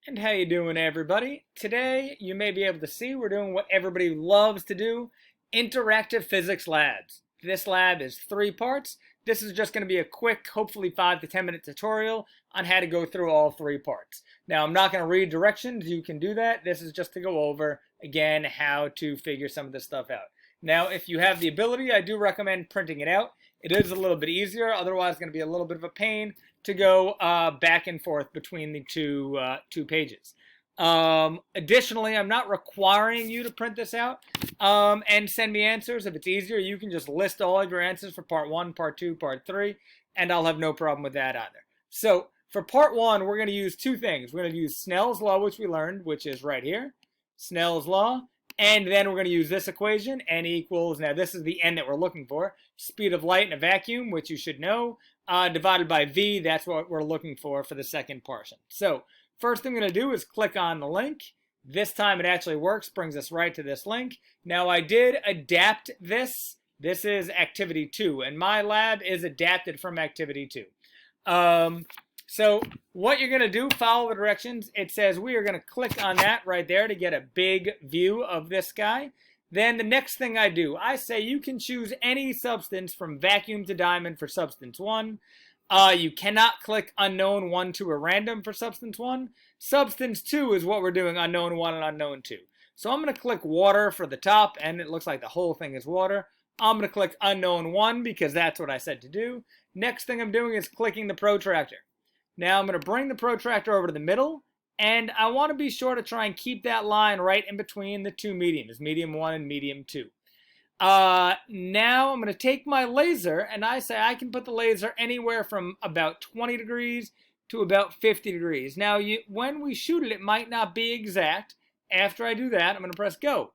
And how you doing, everybody? Today, you may be able to see we're doing what everybody loves to do, interactive physics labs. This lab is 3 parts. This is just going to be a quick, hopefully 5 to 10 minute tutorial on how to go through all 3 parts. Now, I'm not going to read directions. You can do that. This is just to go over, again, how to figure some of this stuff out. Now, if you have the ability, I do recommend printing it out. It is a little bit easier. Otherwise, it's going to be a little bit of a pain to go back and forth between the two pages. Additionally, I'm not requiring you to print this out and send me answers. If it's easier, you can just list all of your answers for part 1, part 2, part 3, and I'll have no problem with that either. So for part 1, we're going to use 2 things. We're going to use Snell's law, which we learned, which is right here, Snell's law. And then we're going to use this equation, n equals, now this is the n that we're looking for, speed of light in a vacuum, which you should know, divided by v, that's what we're looking for the second portion. So first thing I'm going to do is click on the link. This time it actually works, brings us right to this link. Now I did adapt this. This is activity 2, and my lab is adapted from activity 2. So what you're going to do, follow the directions. It says we are going to click on that right there to get a big view of this guy. Then the next thing I do, I say you can choose any substance from vacuum to diamond for substance 1. You cannot click unknown 1, 2, or random for substance 1. Substance 2 is what we're doing, unknown 1 and unknown 2. So I'm going to click water for the top, and it looks like the whole thing is water. I'm going to click unknown 1 because that's what I said to do. Next thing I'm doing is clicking the protractor. Now I'm going to bring the protractor over to the middle, and I want to be sure to try and keep that line right in between the 2 mediums, medium 1 and medium 2. Now I'm going to take my laser, and I say I can put the laser anywhere from about 20 degrees to about 50 degrees. Now, when we shoot it, it might not be exact. After I do that, I'm going to press go.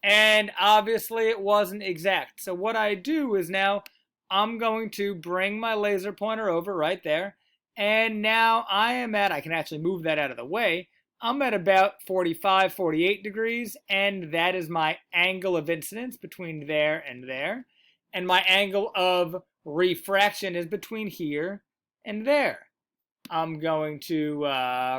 And obviously it wasn't exact. So what I do is now I'm going to bring my laser pointer over right there. And now I can actually move that out of the way. I'm at about 45, 48 degrees. And that is my angle of incidence between there and there. And my angle of refraction is between here and there. I'm going to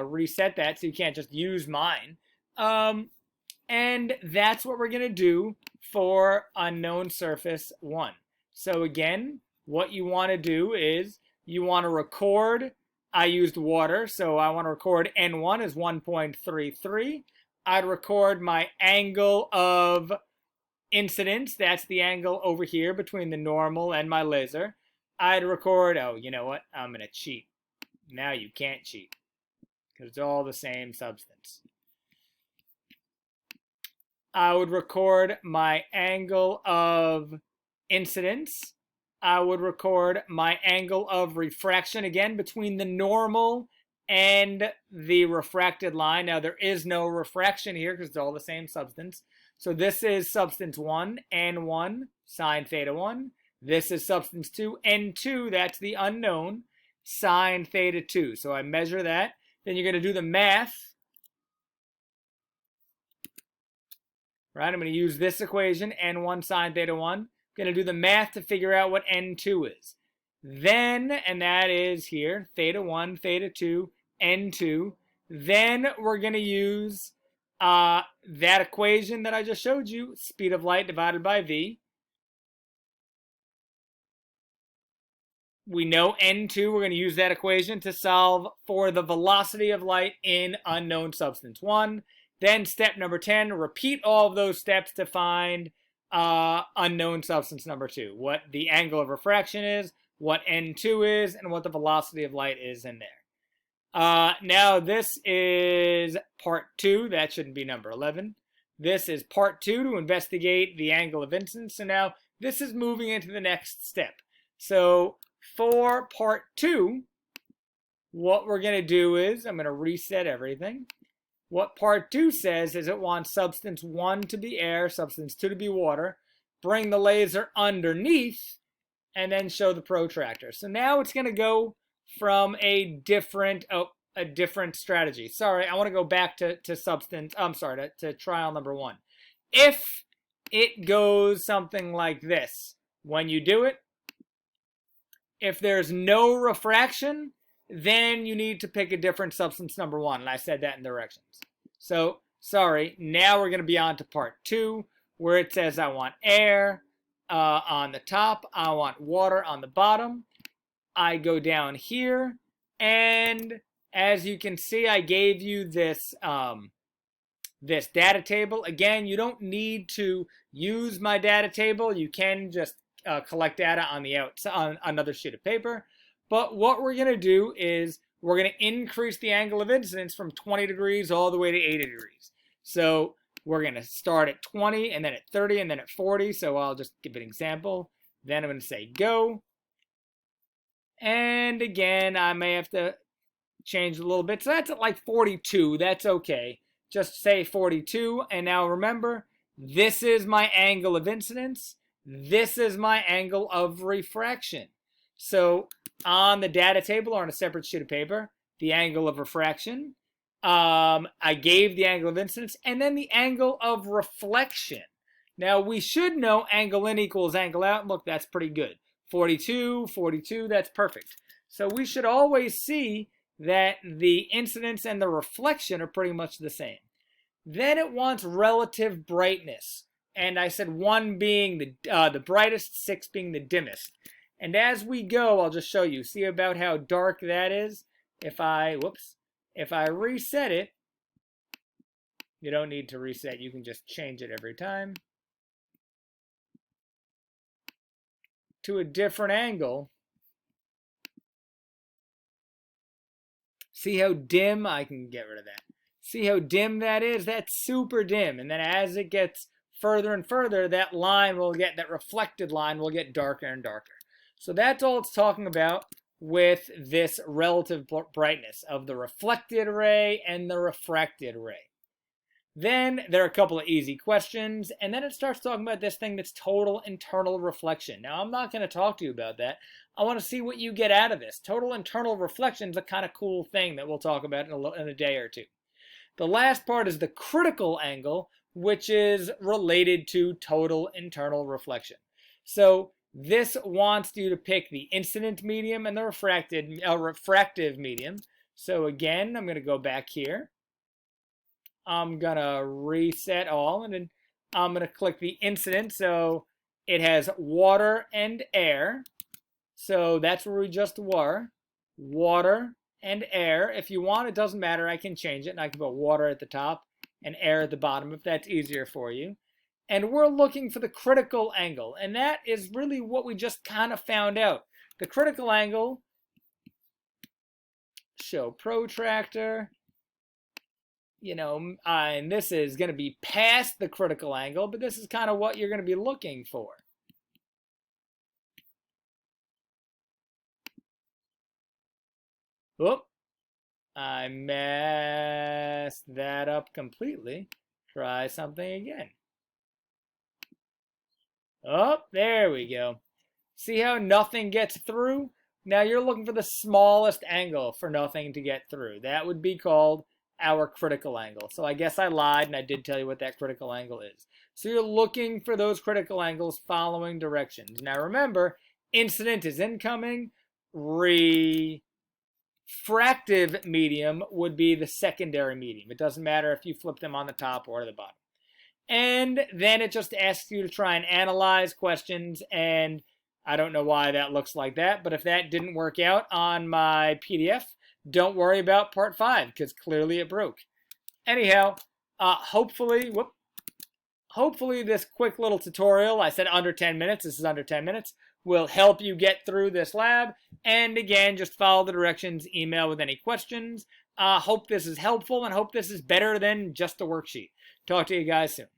reset that so you can't just use mine. And that's what we're going to do for unknown surface 1. So again, what you want to do is you want to record, I used water, so I want to record N1 as 1.33. I'd record my angle of incidence, that's the angle over here between the normal and my laser. I'd record, oh, you know what, I'm going to cheat. Now you can't cheat because it's all the same substance. I would record my angle of incidence. I would record my angle of refraction, again, between the normal and the refracted line. Now, there is no refraction here because it's all the same substance. So this is substance 1, N1, sine theta 1. This is substance 2, N2, that's the unknown, sine theta 2. So I measure that. Then you're going to do the math. Right, I'm going to use this equation, N1 sine theta 1. I'm going to do the math to figure out what N2 is. Then, and that is here, theta 1, theta 2, N2. Then we're going to use that equation that I just showed you, speed of light divided by v. We know N2, we're going to use that equation to solve for the velocity of light in unknown substance 1. Then step number 10, repeat all of those steps to find unknown substance number 2. What the angle of refraction is, what N2 is, and what the velocity of light is in there. Now this is part 2. That shouldn't be number 11. This is part 2 to investigate the angle of incidence. So now this is moving into the next step. So for part 2, what we're going to do is, I'm going to reset everything. What part 2 says is it wants substance 1 to be air, substance 2 to be water, bring the laser underneath, and then show the protractor. So now it's going to go from a different strategy. Sorry, I want to go back to trial number 1. If it goes something like this, when you do it, if there's no refraction, then you need to pick a different substance number 1. And I said that in directions. So, sorry, now we're going to be on to part 2, where it says I want air on the top, I want water on the bottom. I go down here, and as you can see, I gave you this this data table. Again, you don't need to use my data table. You can just collect data on the on another sheet of paper. But what we're going to do is we're going to increase the angle of incidence from 20 degrees all the way to 80 degrees. So we're going to start at 20 and then at 30 and then at 40. So I'll just give an example. Then I'm going to say go. And again, I may have to change a little bit. So that's at like 42. That's okay. Just say 42. And now remember, this is my angle of incidence. This is my angle of refraction. So on the data table or on a separate sheet of paper, the angle of refraction, I gave the angle of incidence, and then the angle of reflection. Now we should know angle in equals angle out. Look, that's pretty good. 42, 42, that's perfect. So we should always see that the incidence and the reflection are pretty much the same. Then it wants relative brightness. And I said 1 being the brightest, 6 being the dimmest. And as we go, I'll just show you. See about how dark that is? If I reset it, you don't need to reset. You can just change it every time to a different angle. See how dim? I can get rid of that. See how dim that is? That's super dim. And then as it gets further and further, that reflected line will get darker and darker. So that's all it's talking about with this relative brightness of the reflected ray and the refracted ray. Then there are a couple of easy questions, and then it starts talking about this thing that's total internal reflection. Now, I'm not going to talk to you about that. I want to see what you get out of this. Total internal reflection is a kind of cool thing that we'll talk about in a day or two. The last part is the critical angle, which is related to total internal reflection. So this wants you to pick the incident medium and the refractive medium. So again, I'm going to go back here. I'm going to reset all, and then I'm going to click the incident. So it has water and air. So that's where we just were. Water and air. If you want, it doesn't matter. I can change it, and I can put water at the top and air at the bottom if that's easier for you. And we're looking for the critical angle. And that is really what we just kind of found out. The critical angle, show protractor, and this is going to be past the critical angle, but this is kind of what you're going to be looking for. Whoop, I messed that up completely. Try something again. Oh, there we go. See how nothing gets through? Now you're looking for the smallest angle for nothing to get through. That would be called our critical angle. So I guess I lied, and I did tell you what that critical angle is. So you're looking for those critical angles following directions. Now remember, incident is incoming. Refractive medium would be the secondary medium. It doesn't matter if you flip them on the top or the bottom. And then it just asks you to try and analyze questions, and I don't know why that looks like that, but if that didn't work out on my PDF, don't worry about part 5, because clearly it broke. Anyhow, hopefully this quick little tutorial, I said under 10 minutes, this is under 10 minutes, will help you get through this lab. And again, just follow the directions, email with any questions. Hope this is helpful, and hope this is better than just a worksheet. Talk to you guys soon.